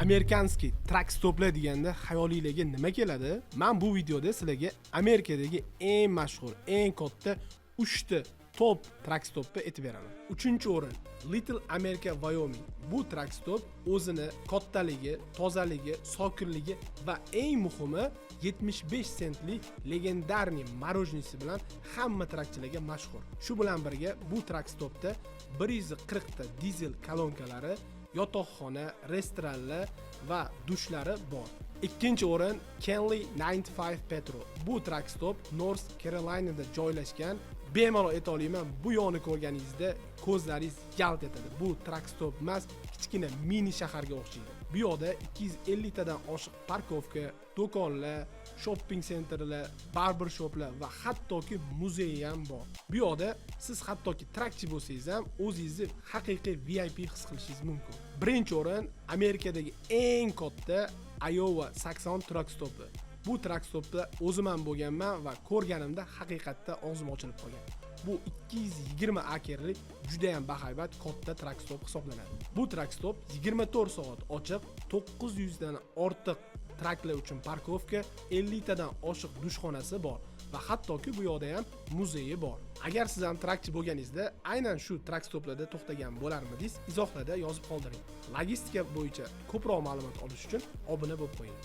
Amerikanskiy trak stoplar deganda xayolingizga nima keladi? Men bu videoda sizlarga Amerikadagi eng mashhur, eng katta 3 ta top trak stopni aytib beraman. 3-o'rin Little America Wyoming. Bu trak stop o'zini kattaligi, tozaligi, sokinligi va eng muhimi 75 sentlik legendarniy morojnisi bilan hamma trakchilarga mashhur. Shu bilan birga bu trak stopda 140 ta dizel kolonkalari, yotoqxona, restoranlar va dushlari bor. Ikkinchi o'rin Kenley 95 Petro. Bu trak stop North Carolinada joylashgan. Bemalol ayta olaman, bu yo'lni ko'rganingizda ko'zlaringiz yalt etadi. Bu trak stop emas, kichkina mini shaharga o'xshaydi. Bu yoqda 250 tadan oshiq parkovka, do'konlar, shopping sentrlar, barber shoplar va hattoki muzey ham bor. Bu yoqda siz hattoki trakchi bo'lsangiz ham o'zingizni haqiqiy VIP his qilishingiz mumkin. Birinchi o'rin Amerikadagi eng katta Iowa 80 trak stopi. Bu trak stopda o'zim ham bo'lganman va ko'rganimda haqiqatda og'zim ochilib qolgan. Bu 220 akerlik juda ham bahaybat katta trak stop hisoblanadi. Bu trak stop 24 soat ochiq, 900 dan ortiq traklar uchun parkovka, 50 tadan oshiq dushxonasi bor va hattoki bu yoqda ham muzeyi bor. Agar siz ham trakchi bo'lganingizda aynan shu trak stoplarda to'xtagan bo'larmidingiz? Izohlarda yozib qoldiring. Logistika bo'yicha ko'proq ma'lumot olish uchun obuna bo'lib qo'ying.